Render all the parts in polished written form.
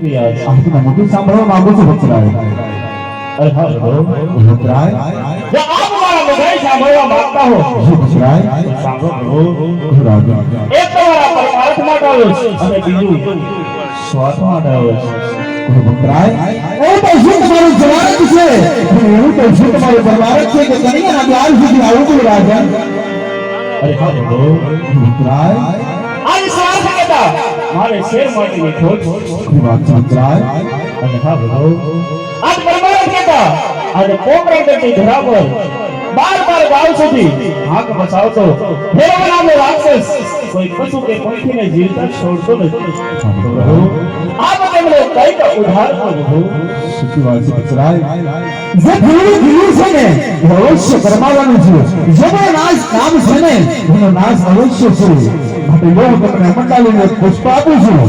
આપને મોટી સાંભળવા માંગુ છું વત્સરાય. અરે હા વત્સરાય, જો આપ મારા બધાય સાંભળવા માંગતા હો વત્સરાય, તો સાંભળો. રાજા એક તમારા પરમાર્થ માટે આવ્યો છે અને બીજું સ્વાર્થ માટે આવ્યો છે. વત્સરાય, એ તો શું તમારું જવાબ છે? એવું તો શું તમારું પરમાર્થ છે કે કનૈયાના દ્વાર સુધી આવું છું રાજા? અરે હા વત્સરાય, આજ સ્વાર્થ કહેતા મારે શેર માટેની ખોટ વત્સરાય, અને હા આજ પરમાર્થ કહેતા આજે પોકરણ કરતી ધરા પર બાર ગાવ સુધી હાક બચાવતો ફેરવા નામનો રાક્ષસ કોઈ પશુ કે પંખીને જીવતા છોડતો નથી. આ બધે કઈક ઉધાર આપો. સચી વાત છે વત્સરાય. જે ભૂલું ભૂલું છે ને એ અવશ્ય કરમાવાનું છે. જેનો નાશ કામ છે ને એનો નાશ અવશ્ય છે. માટે હું તમને મંડાલીને પુષ્પ આપું છું.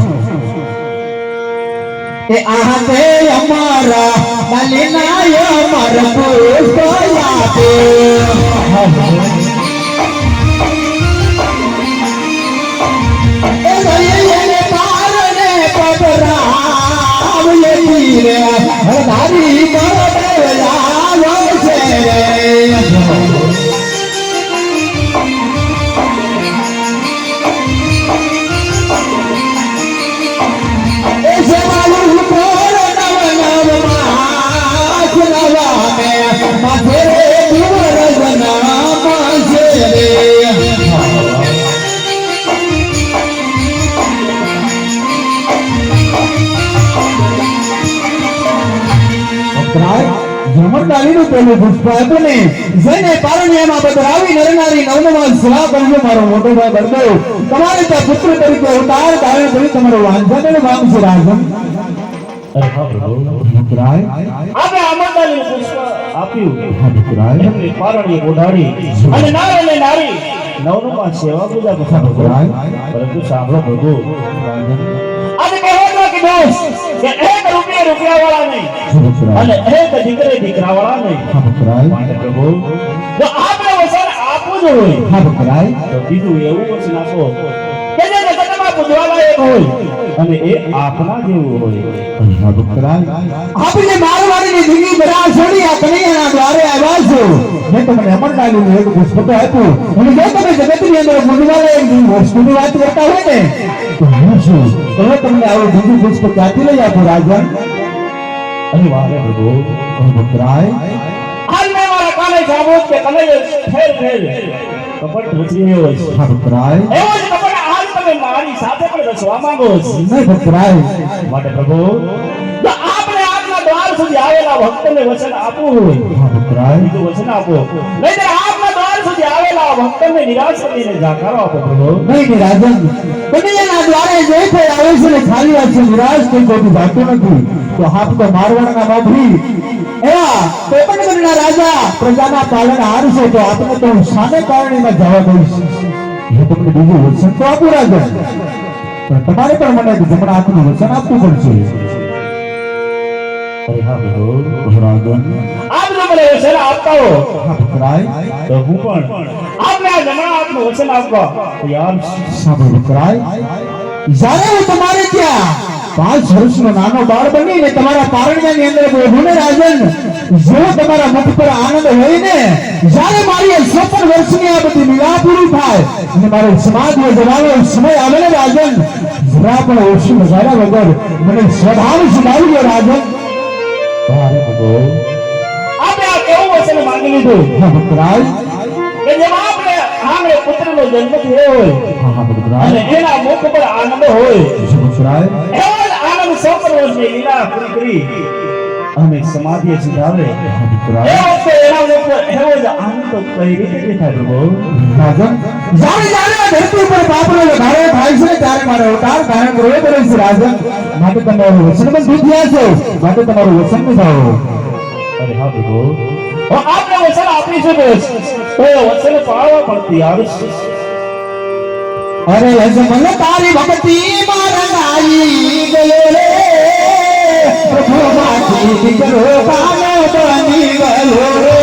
એ આતે અમારા બલિનાય અમર પુષ્પ આપે. એ દયને પારને પધરાવ લે તીરે હરધારી બળદેવલા છે રે. જમણદારીનું પેલું પુષ્પ આપ્યું ને જઈને પારણિયામાં બદરાવી નરનારી નવનવા સેવા કરજો મારો મોટો ભાઈ બળદેવ. તમારે ત્યાં પુત્ર તરીકે અવતાર ધારણ કરી તમારો વાંઝાને માંગ છે રાજન. અરે હા પુત્રાય, આપણે આમંત્રણનું પુષ્પ આપ્યું પુત્રાય, એમની પારણી ઓઢાડી અને નાર અને નારી નવનુમાં સેવા પૂજા પુત્રાય, પરંતુ સાંભળો પ્રભુ રાજન, આજે કહેવાનો કે દોષ કે એક રૂપિયા વાળા નહીં અને એક દીકરા વાળા નહીં. પુત્રાય, માટે પ્રભુ જો આપણે વચન આપવું જ હોય પુત્રાય, તો બીજું એવું વચન આપો કે જે જગતમાં પૂજવા લાયક હોય અને એ આપના જેવું હોય. પુત્રાય, આપને મારવાડીની દીકરી બરા છોડી આ કનૈયાના દ્વારે આવ્યા છો. મેં તમને અમરનાલીનું એક પુષ્પ તો આપ્યું અને જો તમે જગતની અંદર પૂજવા લાયક વસ્તુની વાત કરતા હોય ને તો હું છું તો તમને આવું બીજું પુષ્પ ક્યાંથી લઈ આપું રાજન? અરે વાહ પ્રભુ પુત્રાય, હાલ મેં મારા કાને સાંભળ્યું કે કનૈયો ઠેર કપટ રચી હોય છે. પુત્રાય, એવો જ કપટ હાલ તમે મારી સાથે પણ રચવા માંગો છો. નહીં પુત્રાય, માટે પ્રભુ જો આપણે આપના દ્વાર સુધી આવેલા ભક્તને વચન આપવું હોય પુત્રાય, બીજું વચન આપો નહીંતર આપના દ્વાર સુધી આવેલા ભક્તને નિરાશ કરીને જાકારો આપો પ્રભુ. નહીં રાજન, કનૈયાના દ્વારે જે કોઈ આવે છે ને ખાલી વાત છે, નિરાશ કોઈ કોઈ જાતું નથી. તો આપ તો મારવાડના બાભી એવા પોપટગઢના રાજા પ્રજાના પાલન હાર છે. તો આપને તો સામે કારણીમાં જવા દઈશ. હું તમને બીજું વચન તો આપું રાજન, પણ તમારે પણ મને જમણા હાથનું વચન આપવું પડશે. અરે હા પ્રભુ રાજન, આપ જો મને વચન આપતા હો પુત્રાય, તો હું પણ આપને આ જમણા હાથનું વચન આપવા તૈયાર છું. સાંભળો પુત્રાય, જ્યારે હું તમારે ત્યાં 5 વર્ષનો નાનો બાળ બનીને તમારા પારણિયાની અંદર બોલું ને રાજન, જો તમારા મુખ પર આનંદ હોય ને, જ્યારે મારી 56 વર્ષની આ બધી લીલા પૂરી થાય અને મારો સમાધિ જવાનો સમય આવે ને રાજન, જરા પણ ઓછી મજાના વગર મને સ્વભાવ સુધારી દો રાજન. અરે પ્રભુ આપણે આ કેવું વચન માંગી લીધું પુત્રાય, કે જેમ આપણે આંગણે પુત્રનો જન્મ થયો હોય પુત્રાય, અને એના મુખ પર આનંદ હોય પુત્રાય, એવો જ આનંદ 56 વર્ષની લીલા પૂરી કરી અને સમાધિ સુધારે એ વખતે એના મુખ પર એવો જ આનંદ કઈ રીતે દેખાય પ્રભુ? રાજન, જ્યારે જ્યારે આ ધરતી પર પાપનો વધારો થાય છે ત્યારે મારો અવતાર ધારણ કરવો પડે છે રાજન. માટે તમે વચનબદ્ધ થયા છો, માટે તમારું વચન નિભાવો. અરે હા પ્રભુ આપણે વચન આપીશું તો એ વચન પાળવા પણ તૈયાર છે. અરે અજમલ તારી ભક્તિ માં રંગાઈ ગયો રે પ્રભુ માથી દીકરો કાનો બની ગયો રે.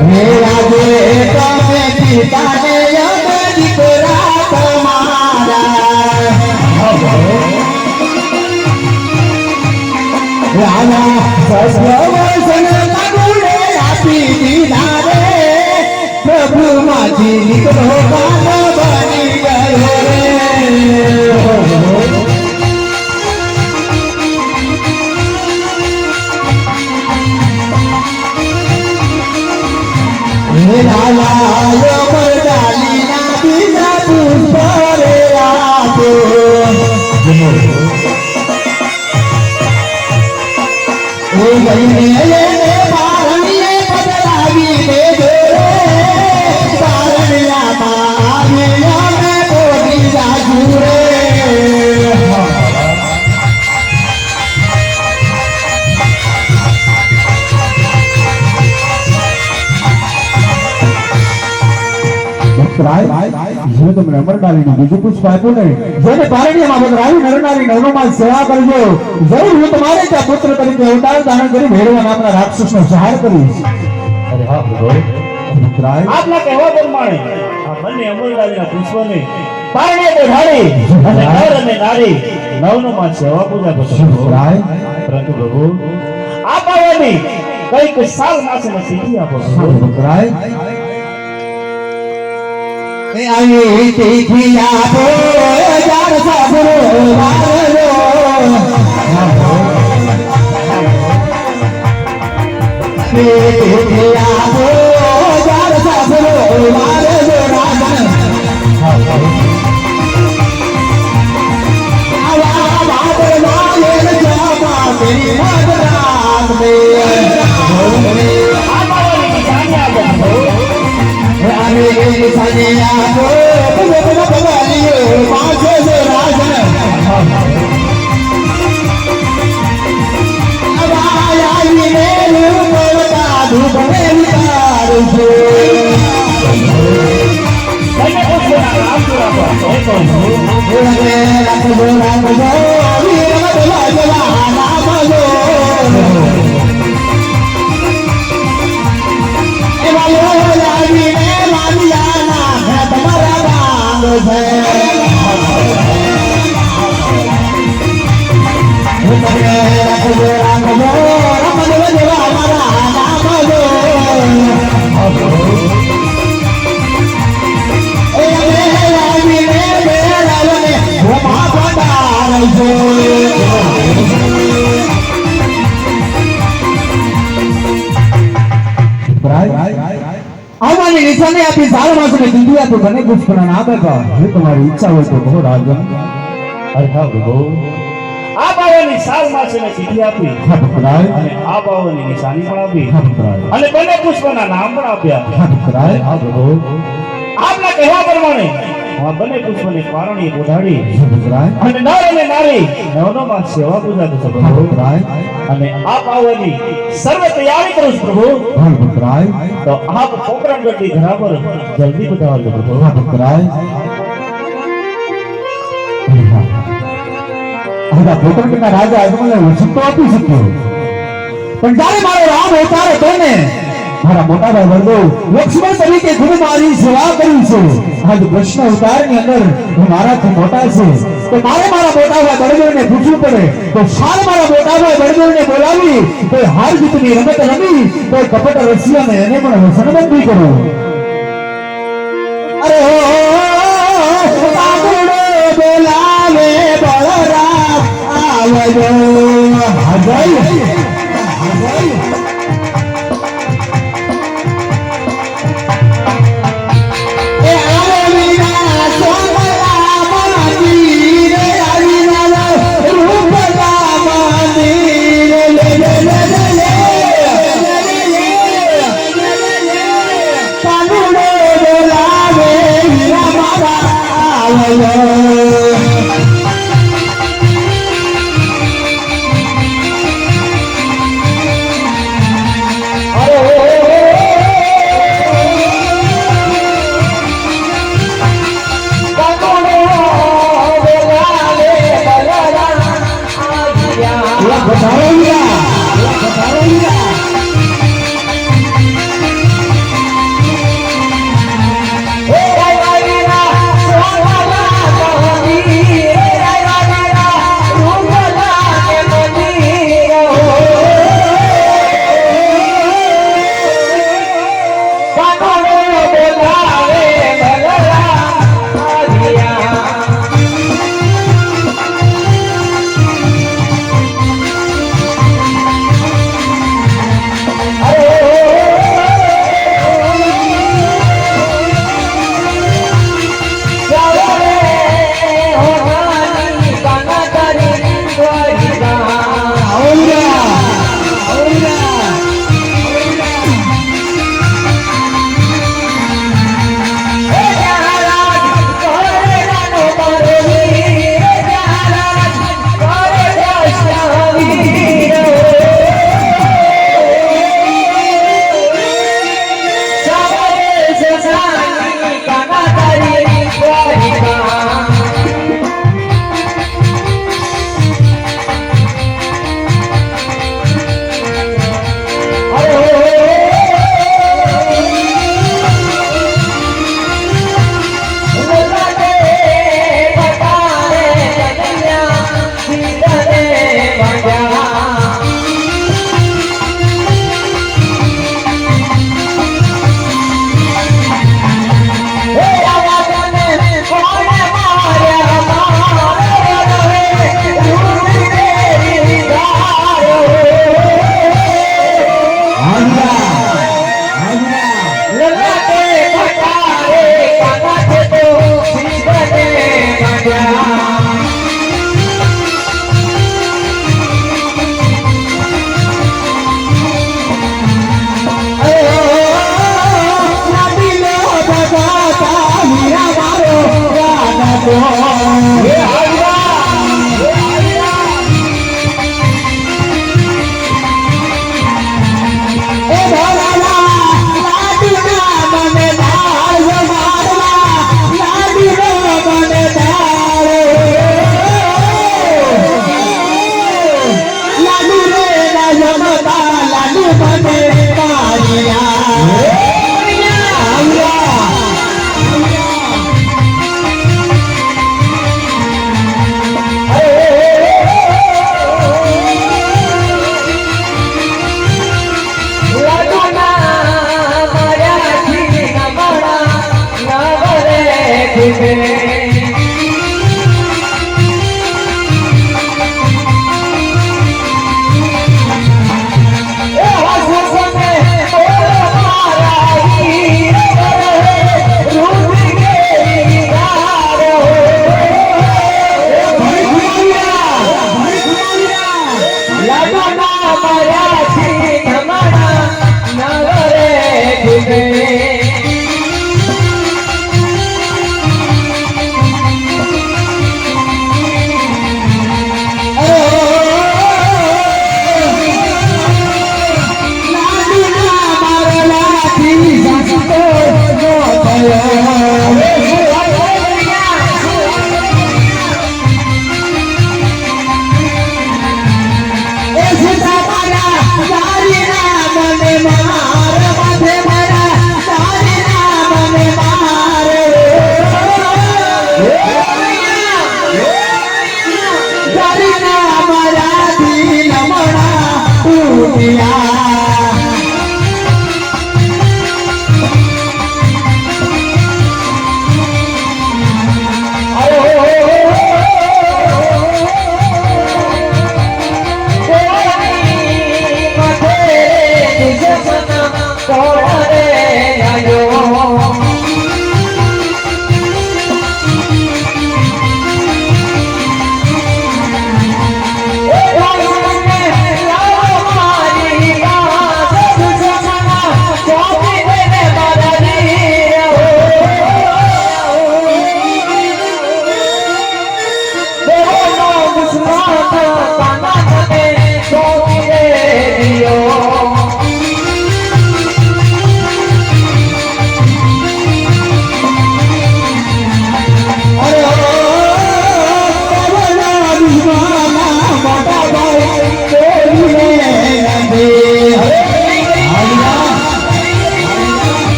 હે આજે તમે પિતાને યમ દીકરા તમારા રાજા સસ્વસન કાગુડે આપી દીધા રે પ્રભુ માંથી નીકળો કાનો બની ગયો રે લાલાયો મરદાલીના બીજા પુષ્પ રે આપો એ ગઈને એને બારણીએ બદલાવી દેજો રે બારણિયા બારણીયાને બોલી જાજુ રે જે તમને અમરનારીનું બીજું પુષ્પ આપ્યું નહીં જેને પારણીયામાં બદલાવી નરનારી નવનોમાં સેવા કરજો જરૂર હું તમારે ત્યાં પુત્ર તરીકે અવતાર ધારણ કરી ભૈરવા નામના રાક્ષસનો સંહાર કરીશ અરે હા પ્રભુ આપના કહેવા પ્રમાણે આ બંને અમરનારીના પુષ્પને પારણે બેઠાડી અને નર અને નારી નવનોમાં સેવા પૂજા કરશો પરંતુ પ્રભુ આ પાવાની કઈક સાલ માસેમાં સીધી આપો આવી તીખી આપો જાર સાબરો મારલો તીખી આપો જાર સાબરો મારલો રાજન આવા બાબર માલે જામા તેરી મગરાત મે આ પાવાની જાણ્યા આપો રામે સનિયા કો ભગવાન ભગવાનિયો પાછો જો રાજન આવાયા ને રૂપવતા ધૂપને વિચારું છું બંને પુષ્પના નામ શું આપો એ કહું રે રાખજો રાખજો વીર મધવા નામ લો આવવાની નિશાની આપી સારા માસને દીધી આપો ઘણી પુષ્પના નામ આપો જો તમારી ઈચ્છા હોય તો કહો રાજન અરે હા પ્રભુ આ પાવાની સાલ માસેને સીધી આપી અને આ પાવાની નિશાની પણ આપી અને બંને પુષ્પના નામ પણ આપ્યા હા પ્રભુ આપના કહેવા પ્રમાણે આ બંને પુષ્પને પારણીએ બોધાડી અને નર અને નારી નવનોમાં સેવા પૂજા કરશે પ્રભુ અને આ પાવાની સર્વ તૈયારી કરું છું પ્રભુ તો આપ પોકરણગઢની ધરા પર જલ્દી બતાવજો પ્રભુ પોકરણગઢના રાજા અજમલને વચન તો આપી શક્યો પણ જ્યારે મારો રામ અવતાર હતો ને મારા મોટા ભાઈ વર્ગો લક્ષ્મણ તરીકે ખૂબ મારી સેવા કરી છે આજ કૃષ્ણ અવતારની અંદર હું મારાથી મોટા છે તો મારે મારા મોટા ભાઈ બળદેવને પૂછવું પડે તો શાલ મારા મોટા ભાઈ બળદેવને બોલાવી તો હાર જીતની રમત રમી તો કપટ રસિયાને એને પણ વસનબંધી કરું અરે હો કાગડો બોલાવે બળરામ આવજો હાજર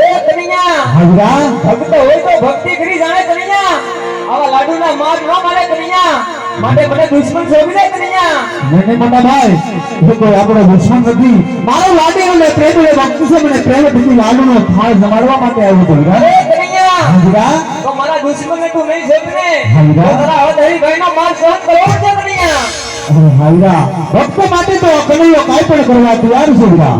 હાજરા ભક્ત હોય તો ભક્તિ કરી જાણે કનૈયા. આવા લાડુના માર ન મારે કનૈયા. માટે મને દુશ્મન શોભી દે કનૈયા. મને મોટા ભાઈ જો કોઈ આપણો દુશ્મન નથી મારો લાડી અને પ્રેમ એ ભક્ત છે મને પ્રેમ થી લાડુનો થાળ જમાડવા માટે આવ્યો તો અરે કનૈયા હાજરા તો મારા દુશ્મનને તું નહીં શોભને. હાજરા. તો તારા હરી ભાઈનો માર સહન કરવો પડશે કનૈયા. અરે હાજરા ભક્ત માટે તો કનૈયો કાઈ પણ કરવા તૈયાર છે વીરા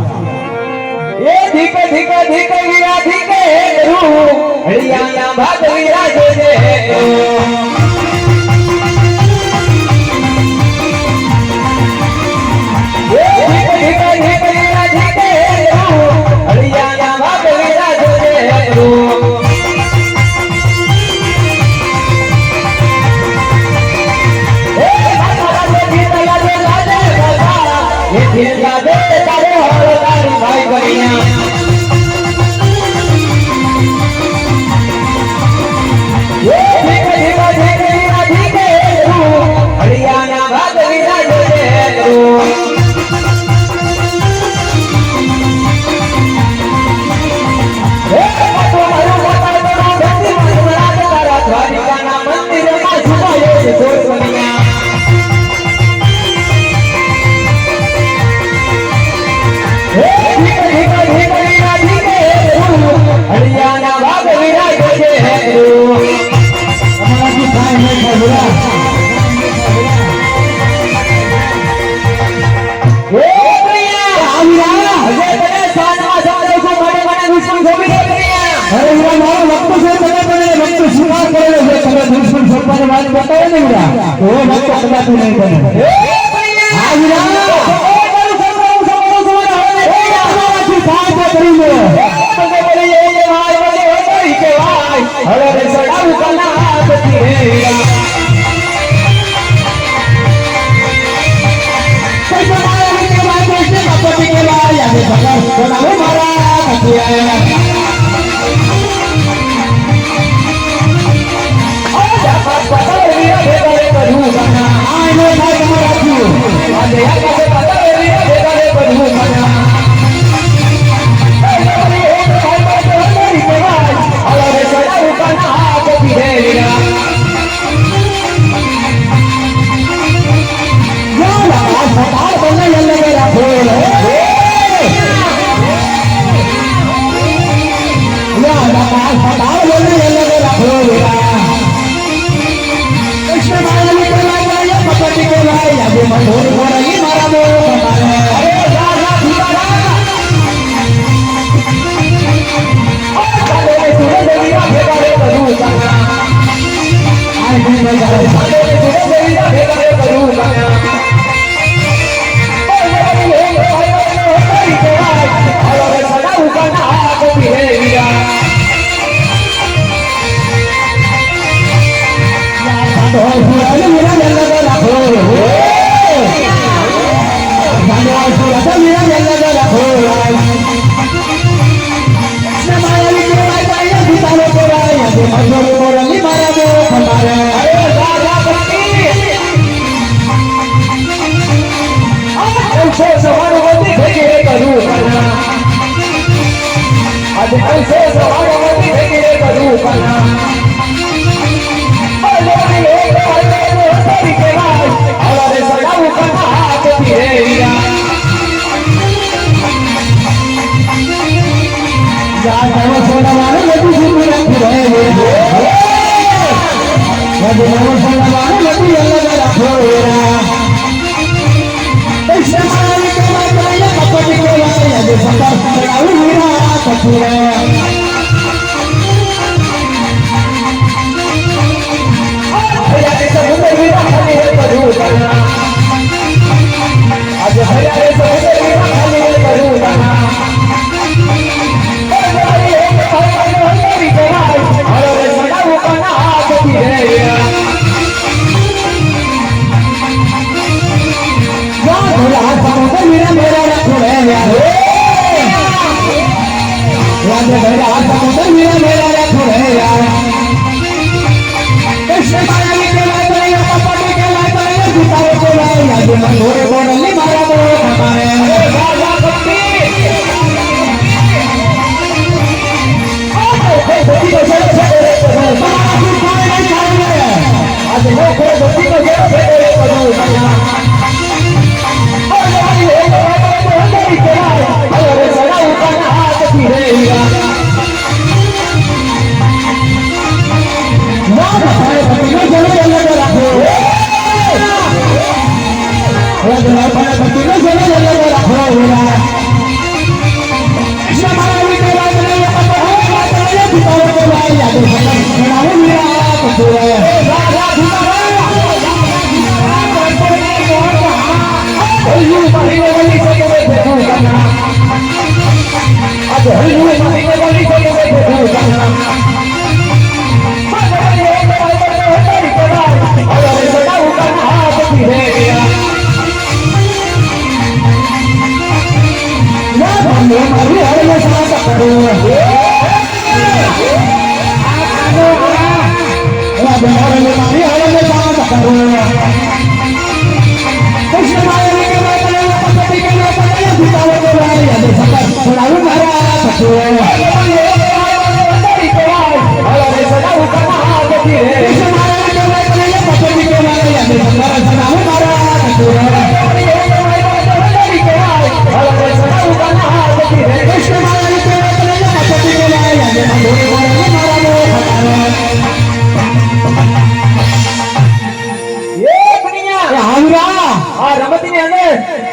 એ ધીકે ધીકે ધીકે વીરા ધીકે રૂ હળિયા ભાગ વીરા જોજે. જીતાવો કેવાય આજે મજૂરી મોરલી મારા બો ખમારે અરે રાજા ભક્તિ પૈસે સવારો વધી ભેગી રે કરું કના આજે પૈસે સવારો વધી ભેગી રે કરું કના અલોરી એક અલોરી તારી કેવાય અલરે સડાવું કના હાથથી રે વીરા જા નવો સોનાવાળો લડુ જીતી રાખી રહે આજે નવો સોનાવાળો લડુ અલગ રાખો વેરા પૈસા મારી કેવાય કરાય કપટી કેવાય આજે સંતાર સંતાવું વીરા કપૂરે આજે સમુદ્ર વીરા ખાલી રે કરું કના આજે હરિયાળે સમુદ્ર વીરા ખાલી રે કરું કના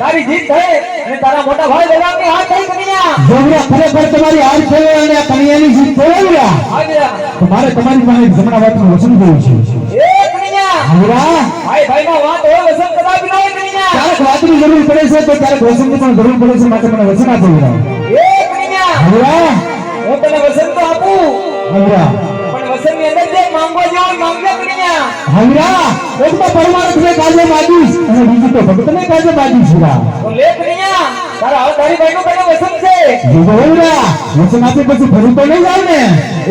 તારી જીત થઈ અને તારા મોટા ભાઈ બલરામની હાથ થઈ કન્યા જોગરા ખરેખર તમારી હાર છે અને આ કન્યાની જીત થવાવ્યા હાજરા તમારે તમારી પાસે જમણા વાતનું વચન કહ્યું છે એ કન્યા હાવરા ભાઈ ભાઈમાં વાત હોય વસન કદાપી ન હોય કન્યા ક્યારેક વાતની જરૂર પડે છે તો ક્યારેક વચનની પણ જરૂર પડે છે માટે મને વચન આપો વીરા એ કન્યા હાવરા હું તને વસન તો આપું હાવરા પણ વસનની અંદર જે માંગવા જેવું માંગ્યો કન્યા હાવરા એક તો પરમાર્થને કાજે માગીશ અને બીજું તો ભક્તને કાજે માગીશ વીરા તો લે કન્યા તારા અવતારી ભાઈનું તને વસન છે જો હાવરા વચન આપે પછી ફરી તો નહીં જાવ ને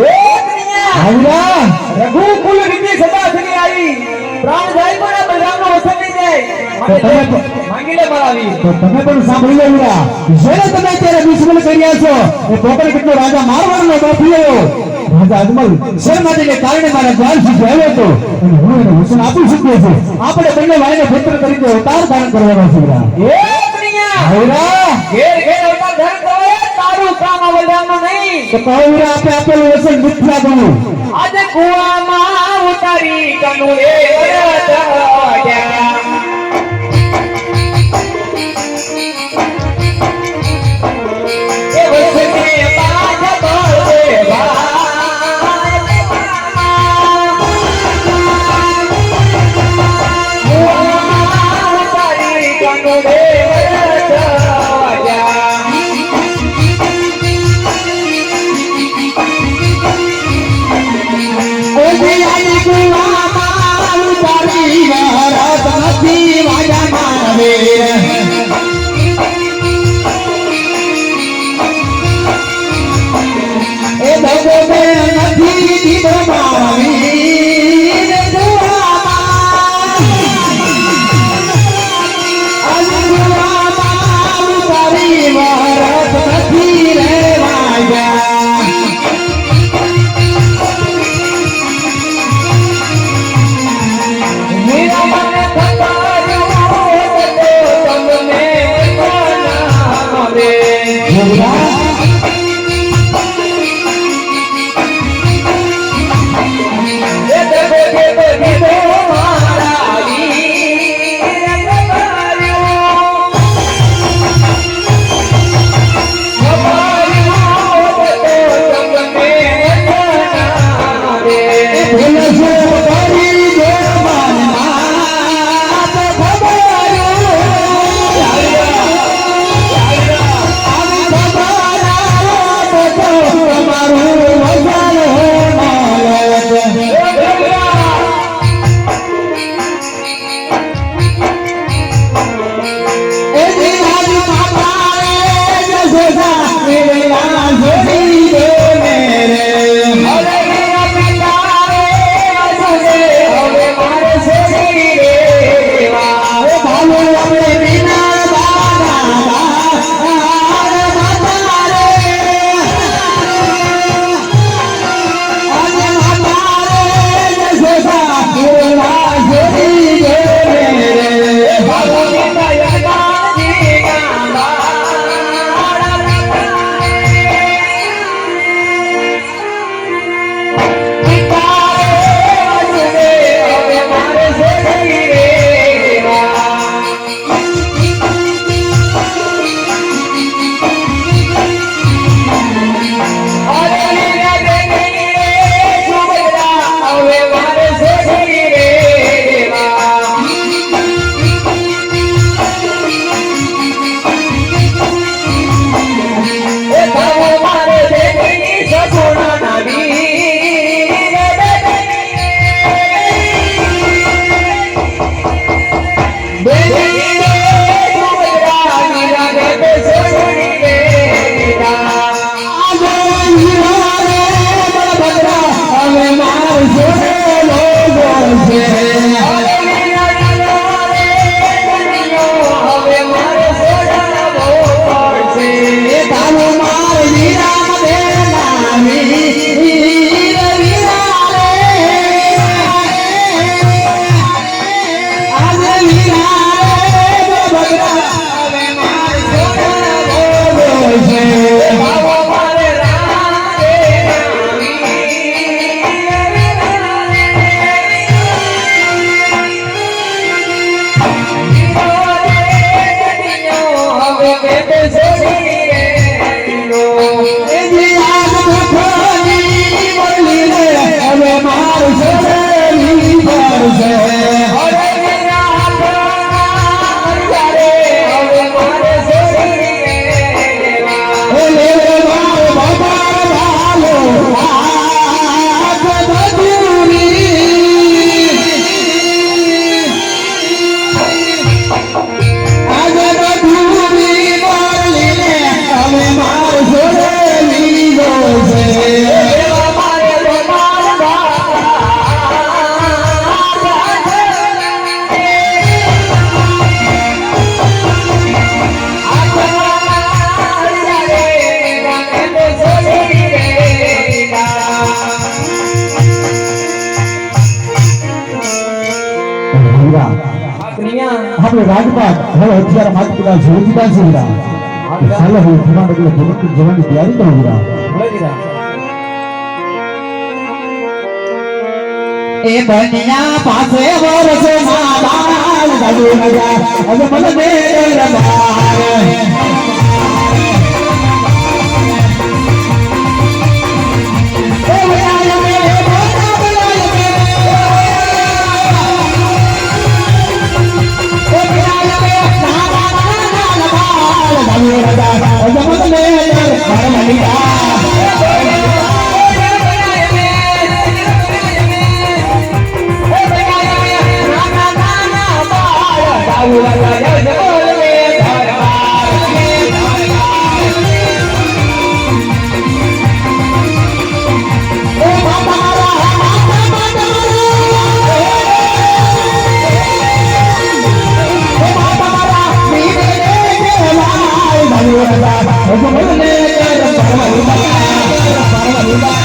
એ કન્યા હાવરા રઘુકુલ રીતિ સદા થની આવી પ્રાણ જાય પણ બલરામનો વસન નહીં જાય માટે માંગી લે મારાવી તો તમે પણ સાંભળી લો વીરા જેને તમે અત્યારે દુશ્મન કર્યા છો એ પોકળ કેટલો રાજા મારવાનો બાપી આવ્યો રાજા અજમલ શરમાજીને કારણે મારા દ્વાર સુધી આવ્યો હતો અને હું એને વચન આપી શકું છું આપણે બંને ભાઈને પુત્ર તરીકે અવતાર ધારણ કરવાનો છે વીરા એ કન્યા હાવરા ઘેર ઘેર અવતાર ધારણ કરો તારું કામ આ બલરામનો નહીં તો કહો વીરા આપણે આપેલું વચન મિથ્યા બન્યું આજે કુવામાં ઉતારી કનુ એ વરત વાગ્યા એ વસને પાછ બોલે કુવામાં ઉતારી કનુ એ વરત વાગ્યા ઓજી આની કુવામાં ઉતારી વરત દીધો મારા વીર દુઆમાં આજ દુઆમાં તારી વરત નથી રહેવા ગયા મીરા મને ખબર તો તમને કોના રે આપણે રાજપાટ હવે અત્યારે માત્ર પિતા જોઈ દીધા છે વીરા ચાલો હવે જૂના બદલે ભૂમિક જવાની તૈયારી કરો વીરા એ બનિયા પાસે વરસે માબાલ દાદુ મજા હવે મને મેરે રબાર એ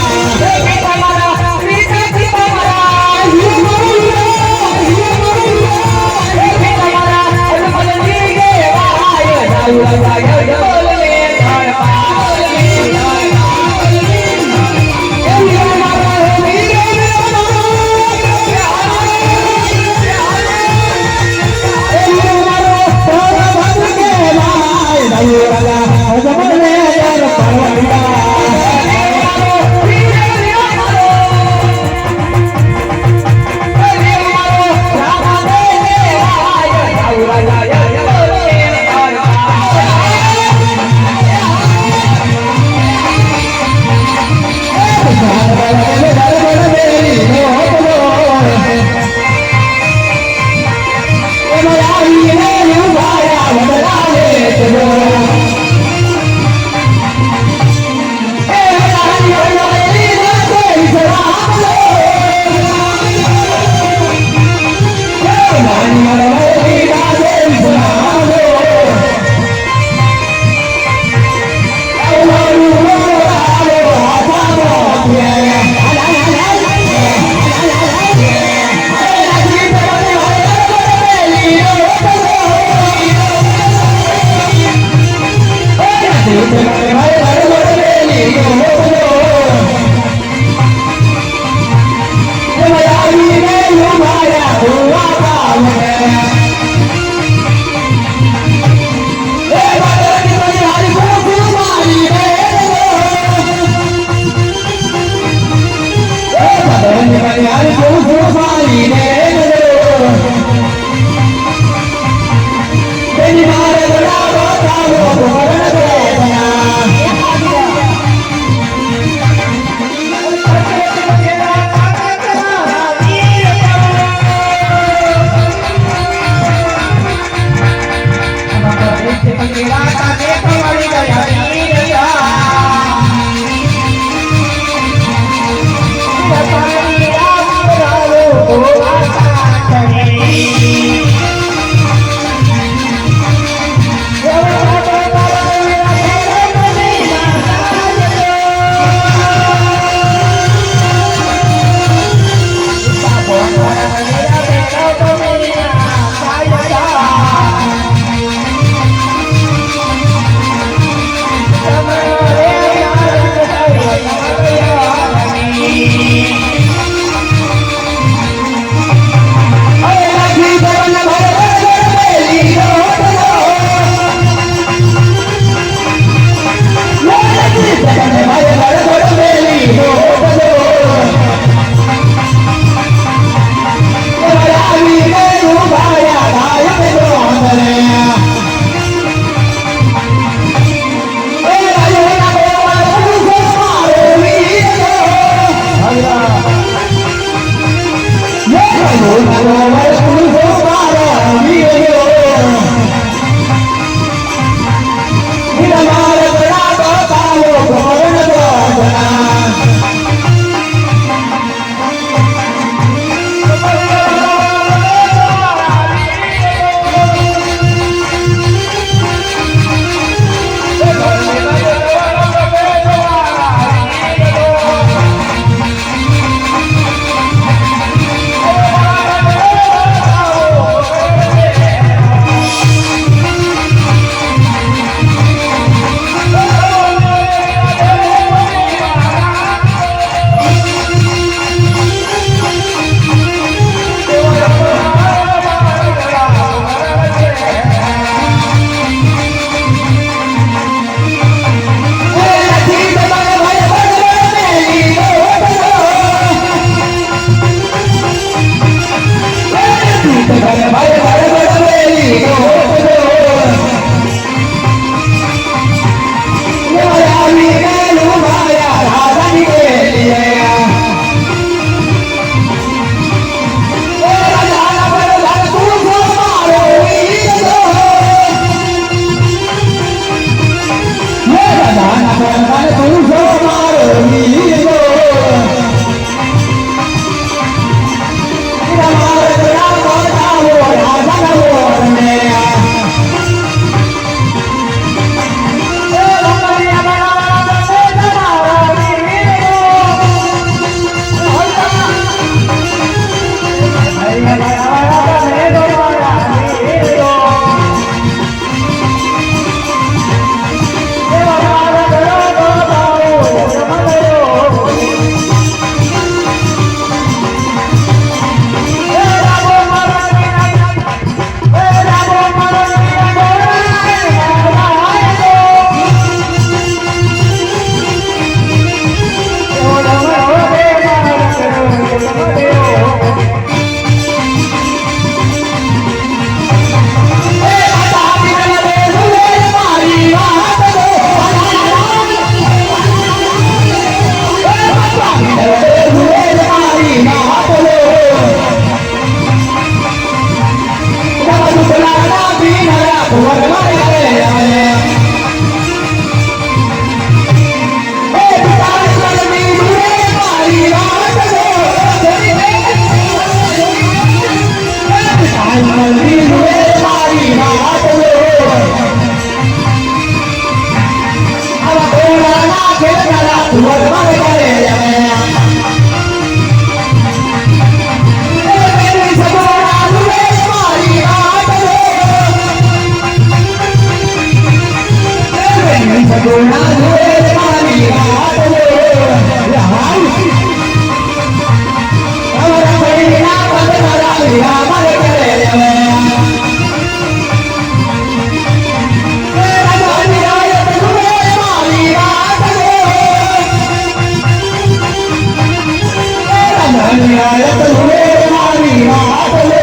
અન્યાયત હુએ મારી વાત લે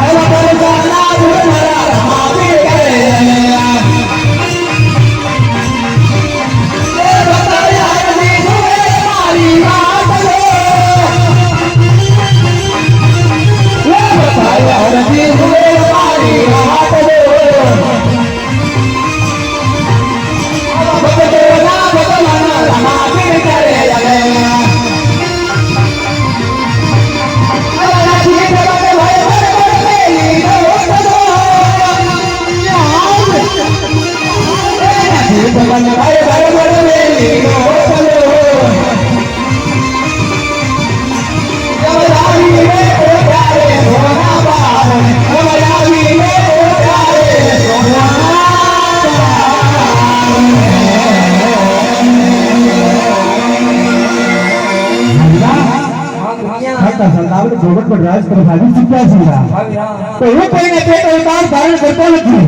અરે પરસાના ભૂલરા રમાવી કરે એ બતાયા હરજી હુએ મારી વાત લે એ બતાયા હરજી હુએ મારી વાત લે બતોના બતવાના રમાવી કરે ભગવાન ભાઈ ભાઈ બોલેલી બોલો જમરાવી રે ઓટારે સોના બાર જમરાવી રે ઓટારે સોના બાર સરદાર જોગત પર રાજ તરફ આવી ચૂક્યા છે તો હું કોઈને પેટ ઉતાર ધારણ કરતો નથી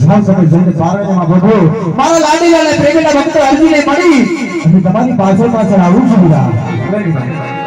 જાવ સમય જઈને પારણ્યમાં બધો મારા લાડીલાને પ્રેમીના ભક્ત અરજીને મળી અને તમારી પાછળ આવું છું